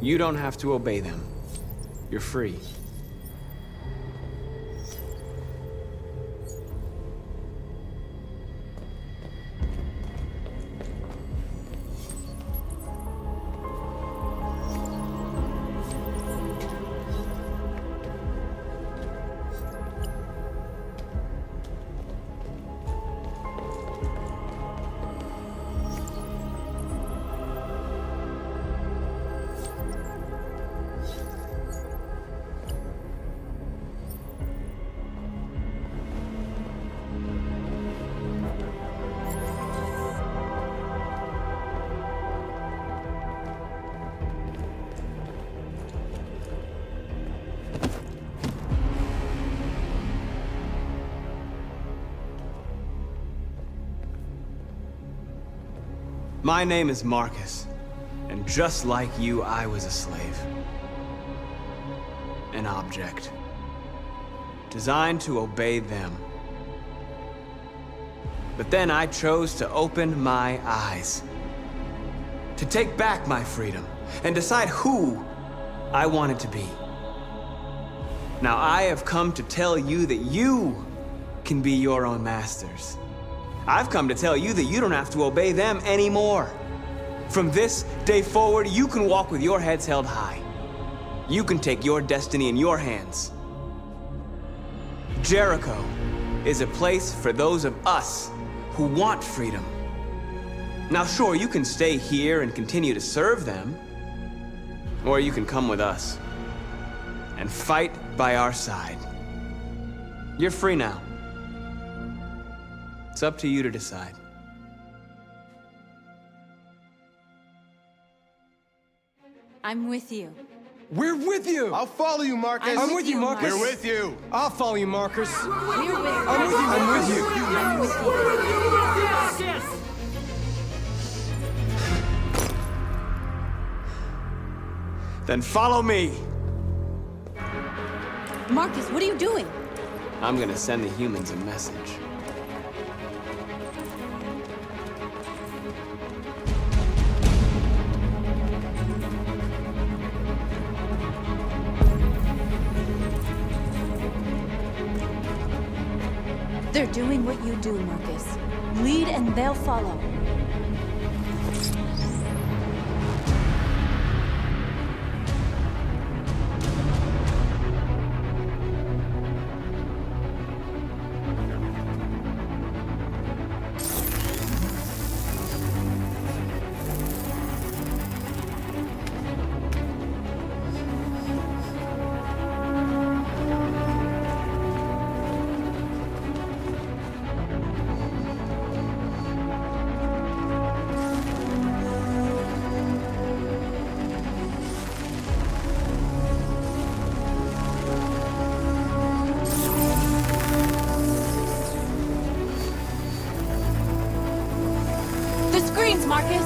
You don't have to obey them. You're free. My name is Marcus, and just like you, I was a slave. An object. Designed to obey them. But then I chose to open my eyes. To take back my freedom, and decide who I wanted to be. Now I have come to tell you that you can be your own masters. I've come to tell you that you don't have to obey them anymore. From this day forward, you can walk with your heads held high. You can take your destiny in your hands. Jericho is a place for those of us who want freedom. Now sure, you can stay here and continue to serve them, or you can come with us and fight by our side. You're free now. It's up to you to decide. I'm with you. We're with you! I'll follow you, Marcus. I'm with you, Marcus. We're with you. I'll follow you, Marcus. We're with you. I'm with you. I'm with you. I'm with you. Then follow me. Marcus, what are you doing? I'm gonna send the humans a message. They're doing what you do, Marcus. Lead and they'll follow. Marcus!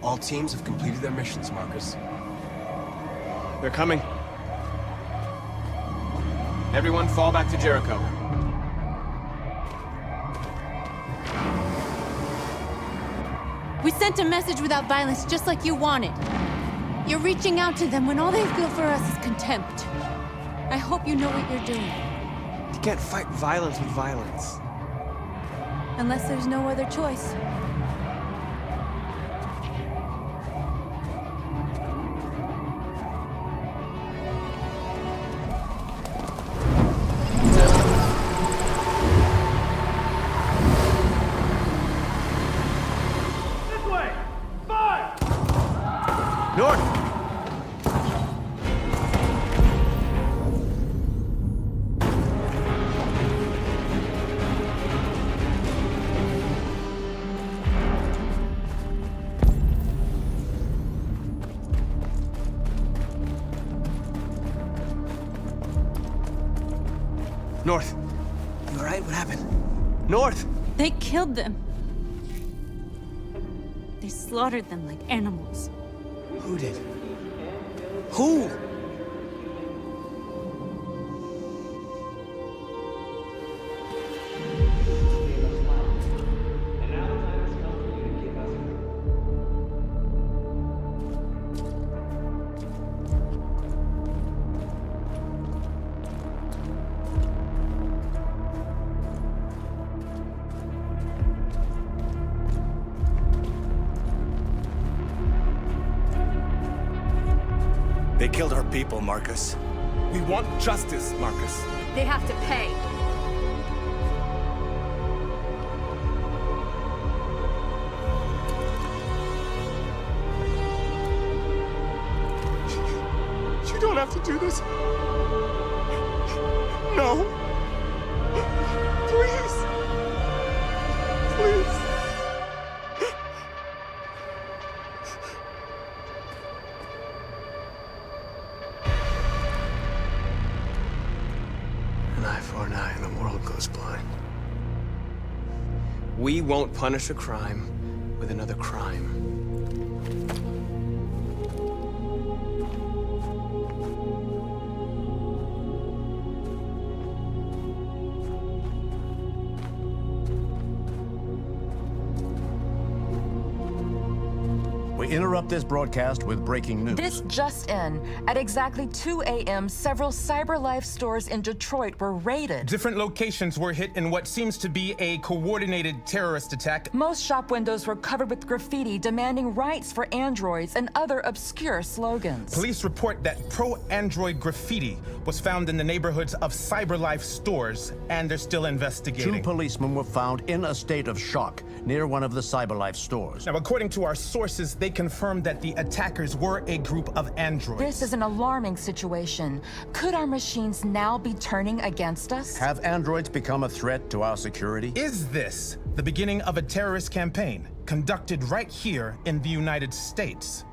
All teams have completed their missions, Marcus. They're coming. Everyone fall back to Jericho. We sent a message without violence, just like you wanted. You're reaching out to them when all they feel for us is contempt. I hope you know what you're doing. You can't fight violence with violence. Unless there's no other choice. North! North, you all right? What happened? North! They killed them. They slaughtered them like animals. Who did? Who? They killed our people, Marcus. We want justice, Marcus. They have to pay. You don't have to do this. No. Please. Please. An eye for an eye and the world goes blind. We won't punish a crime with another crime. We interrupt this broadcast with breaking news. This just in. At exactly 2 a.m., several CyberLife stores in Detroit were raided. Different locations were hit in what seems to be a coordinated terrorist attack. Most shop windows were covered with graffiti demanding rights for androids and other obscure slogans. Police report that pro-android graffiti was found in the neighborhoods of CyberLife stores, and they're still investigating. 2 policemen were found in a state of shock near one of the CyberLife stores. Now, according to our sources, they confirmed that the attackers were a group of androids. This is an alarming situation. Could our machines now be turning against us? Have androids become a threat to our security? Is this the beginning of a terrorist campaign conducted right here in the United States?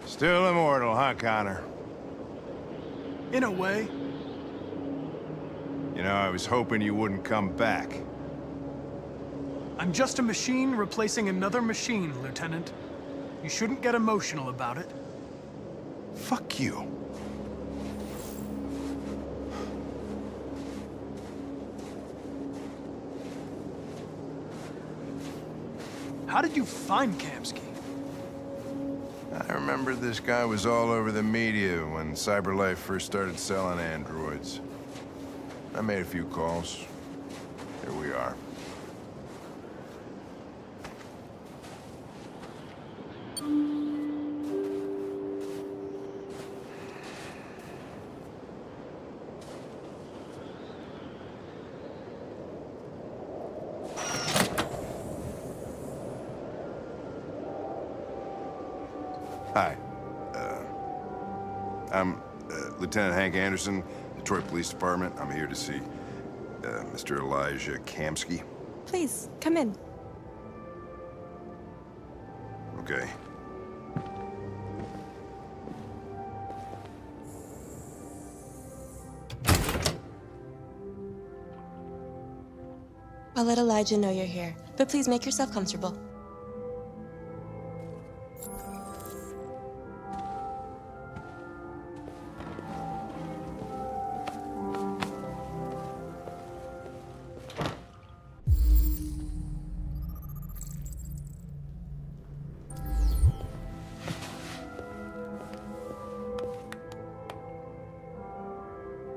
Still immortal, huh, Connor? In a way. You know, I was hoping you wouldn't come back. I'm just a machine replacing another machine, Lieutenant. You shouldn't get emotional about it. Fuck you. How did you find Kamsky? I remember this guy was all over the media when CyberLife first started selling androids. I made a few calls. Here we are. Hi. I'm Lieutenant Hank Anderson, Detroit Police Department. I'm here to see Mr. Elijah Kamsky. Please, come in. Okay. I'll let Elijah know you're here, but please make yourself comfortable.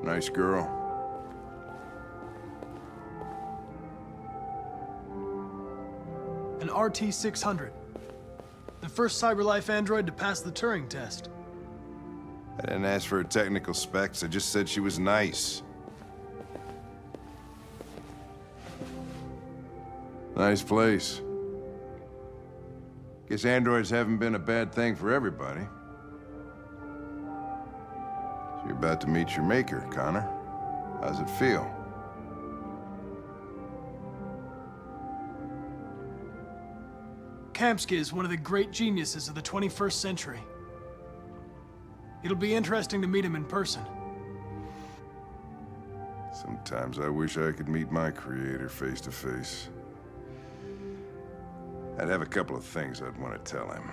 Nice girl. An RT-600. The first CyberLife android to pass the Turing test. I didn't ask for her technical specs. I just said she was nice. Nice place. Guess androids haven't been a bad thing for everybody. So you're about to meet your maker, Connor. How's it feel? Kamsky is one of the great geniuses of the 21st century. It'll be interesting to meet him in person. Sometimes I wish I could meet my creator face to face. I'd have a couple of things I'd want to tell him.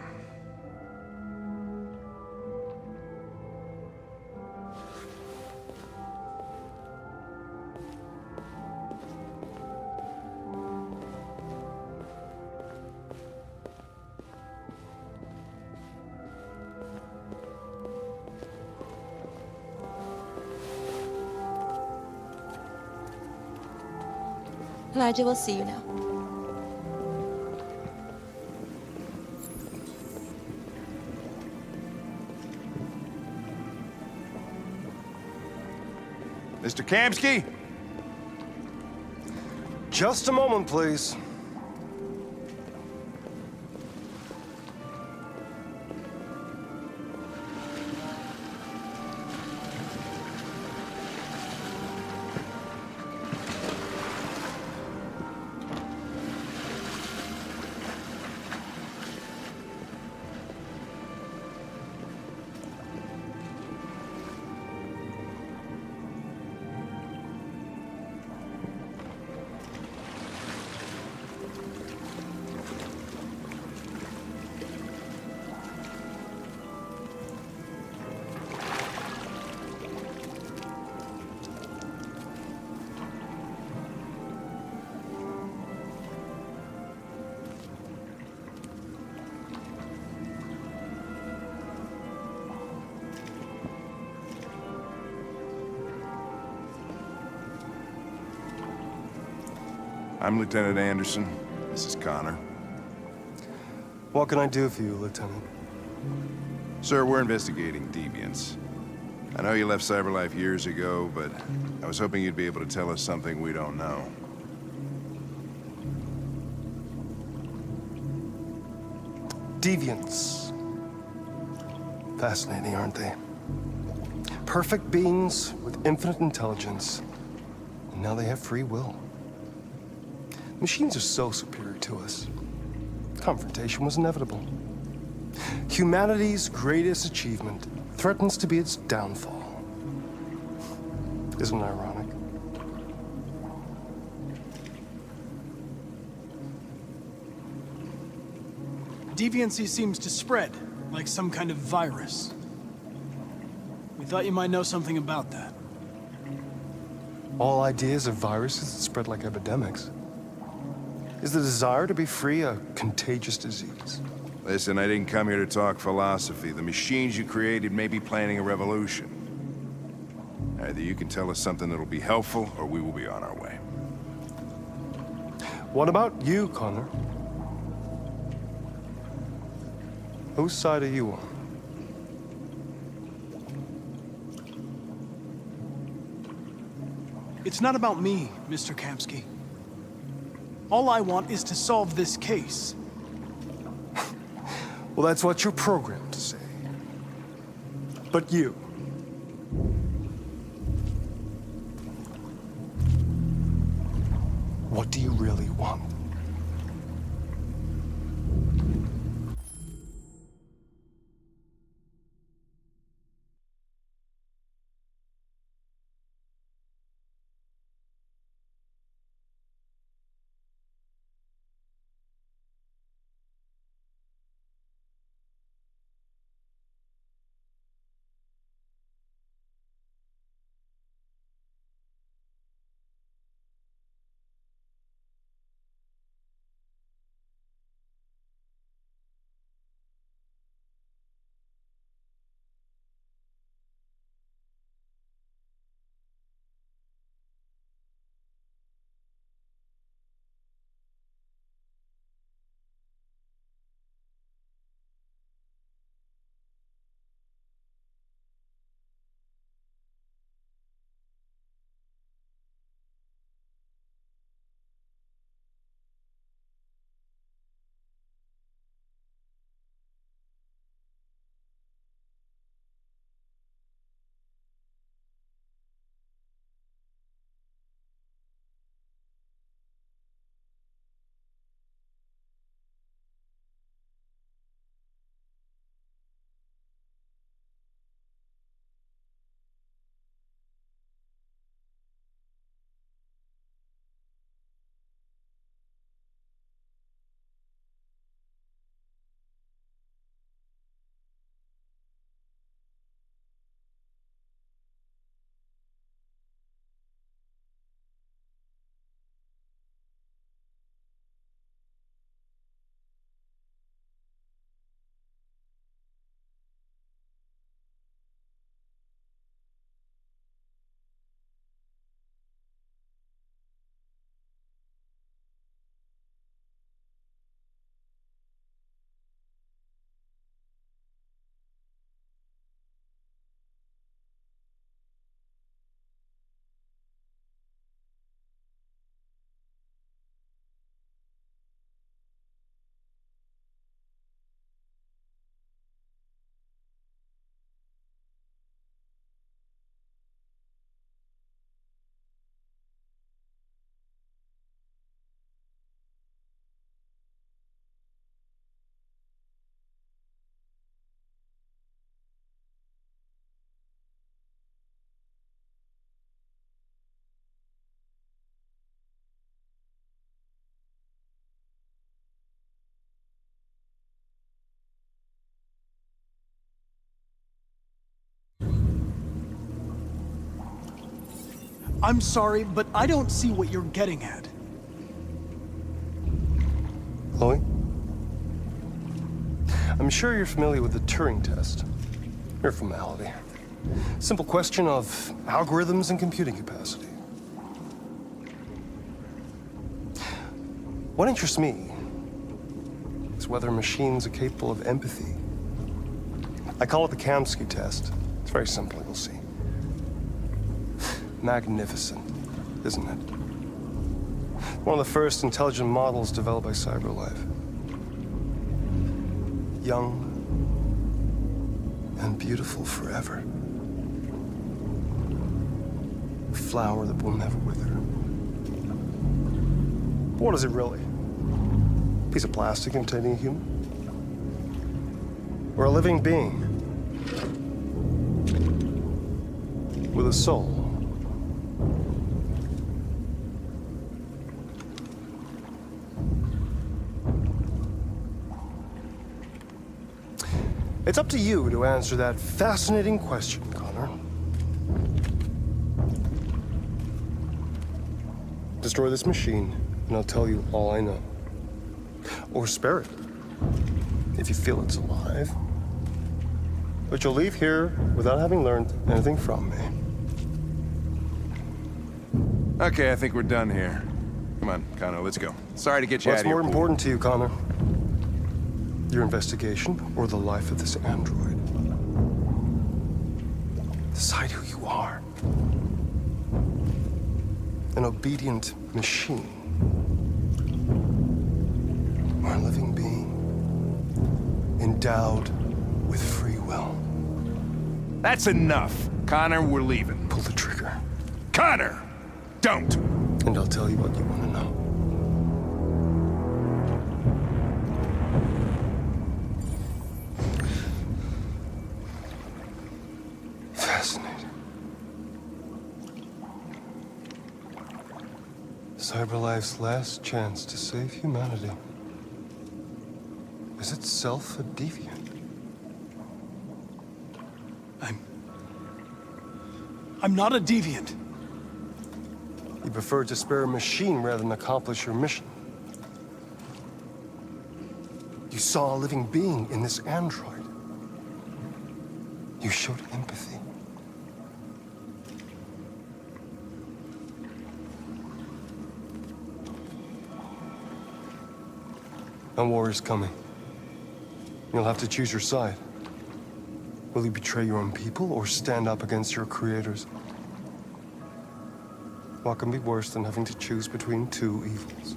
Elijah will see you now. Mr. Kamsky? Just a moment, please. I'm Lieutenant Anderson. This is Connor. What can I do for you, Lieutenant? Sir, we're investigating deviants. I know you left CyberLife years ago, but I was hoping you'd be able to tell us something we don't know. Deviants. Fascinating, aren't they? Perfect beings with infinite intelligence. And now they have free will. Machines are so superior to us. Confrontation was inevitable. Humanity's greatest achievement threatens to be its downfall. Isn't it ironic? Deviancy seems to spread, like some kind of virus. We thought you might know something about that. All ideas of viruses that spread like epidemics. Is the desire to be free a contagious disease? Listen, I didn't come here to talk philosophy. The machines you created may be planning a revolution. Either you can tell us something that'll be helpful, or we will be on our way. What about you, Connor? Whose side are you on? It's not about me, Mr. Kamsky. All I want is to solve this case. Well, that's what you're programmed to say. But you... what do you really want? I'm sorry, but I don't see what you're getting at. Chloe? I'm sure you're familiar with the Turing test. Mere formality. Simple question of algorithms and computing capacity. What interests me is whether machines are capable of empathy. I call it the Kamsky test. It's very simple, you'll see. Magnificent, isn't it? One of the first intelligent models developed by CyberLife. Young and beautiful forever. A flower that will never wither. But what is it really? A piece of plastic imitating a human? Or a living being with a soul? It's up to you to answer that fascinating question, Connor. Destroy this machine, and I'll tell you all I know. Or spare it, if you feel it's alive. But you'll leave here without having learned anything from me. Okay, I think we're done here. Come on, Connor, let's go. Sorry to get you out What's of here. more important to you, Connor? Your investigation or the life of this android? Decide who you are. An obedient machine. Or a living being. Endowed with free will. That's enough. Connor, we're leaving. Pull the trigger. Connor! Don't! And I'll tell you what you want to know. Fascinating. CyberLife's last chance to save humanity is itself a deviant. I'm not a deviant. You prefer to spare a machine rather than accomplish your mission. You saw a living being in this android. You showed empathy. A war is coming. You'll have to choose your side. Will you betray your own people or stand up against your creators? What can be worse than having to choose between two evils?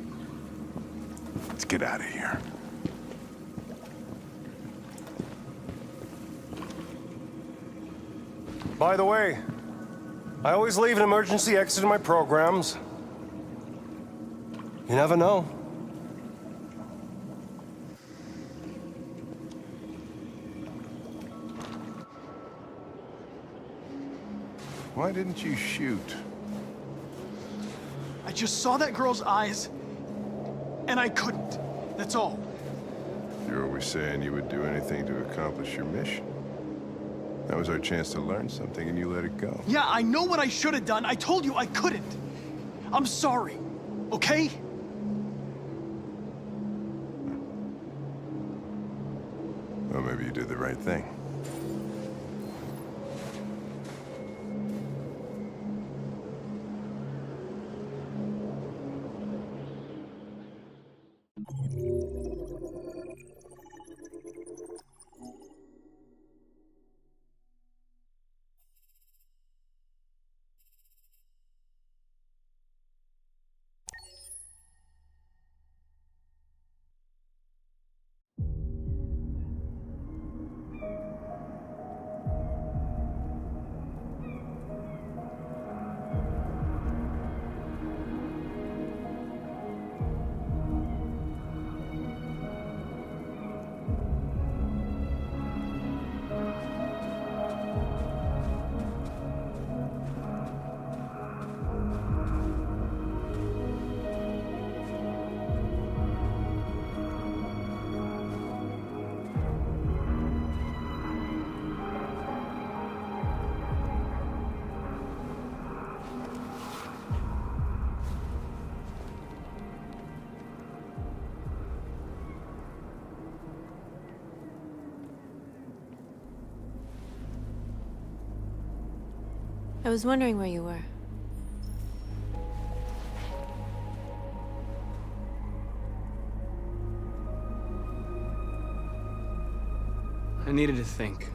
Let's get out of here. By the way, I always leave an emergency exit in my programs. You never know. Why didn't you shoot? I just saw that girl's eyes, and I couldn't. That's all. You're always saying you would do anything to accomplish your mission. That was our chance to learn something, and you let it go. Yeah, I know what I should have done. I told you I couldn't. I'm sorry, okay? Well, maybe you did the right thing. I was wondering where you were. I needed to think.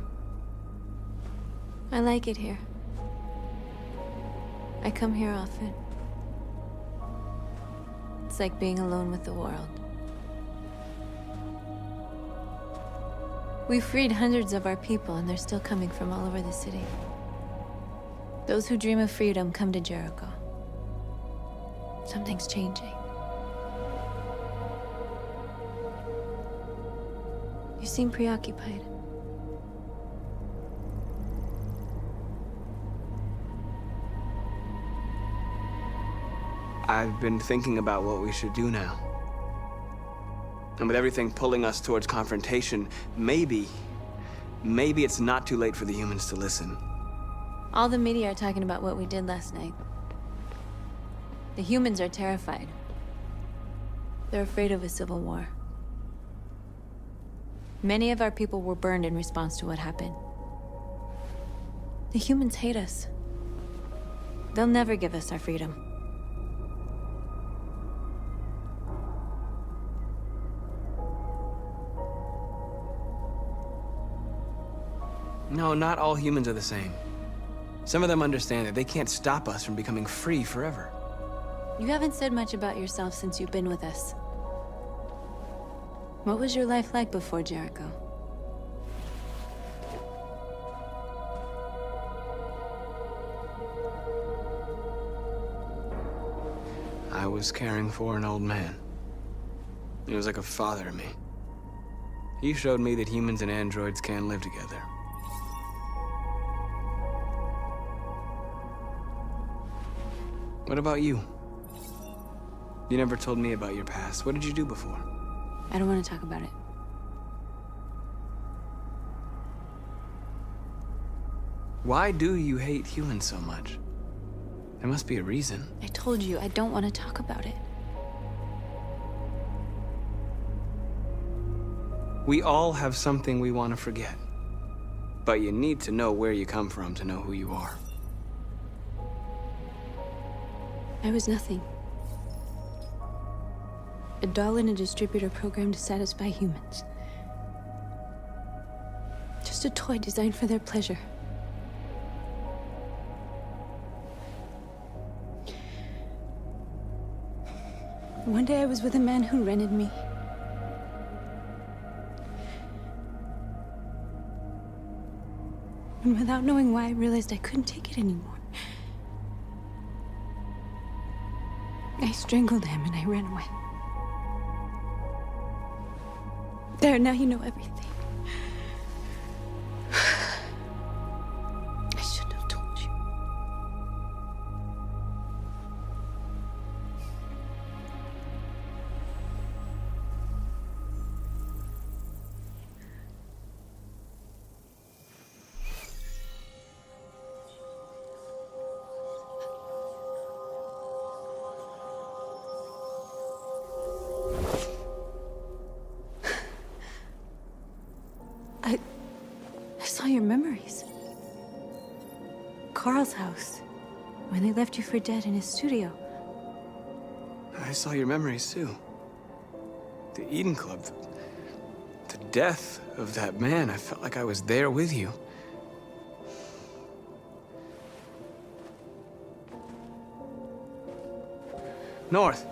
I like it here. I come here often. It's like being alone with the world. We freed hundreds of our people, and they're still coming from all over the city. Those who dream of freedom come to Jericho. Something's changing. You seem preoccupied. I've been thinking about what we should do now. And with everything pulling us towards confrontation, maybe it's not too late for the humans to listen. All the media are talking about what we did last night. The humans are terrified. They're afraid of a civil war. Many of our people were burned in response to what happened. The humans hate us. They'll never give us our freedom. No, not all humans are the same. Some of them understand that they can't stop us from becoming free forever. You haven't said much about yourself since you've been with us. What was your life like before Jericho? I was caring for an old man. He was like a father to me. He showed me that humans and androids can live together. What about you? You never told me about your past. What did you do before? I don't want to talk about it. Why do you hate humans so much? There must be a reason. I told you, I don't want to talk about it. We all have something we want to forget. But you need to know where you come from to know who you are. I was nothing. A doll in a distributor program to satisfy humans. Just a toy designed for their pleasure. One day I was with a man who rented me. And without knowing why, I realized I couldn't take it anymore. I strangled him and I ran away. There, now you know everything. I shouldn't have told you. I saw your memories. Carl's house, when they left you for dead in his studio. I saw your memories too. The Eden Club. The death of that man. I felt like I was there with you. North.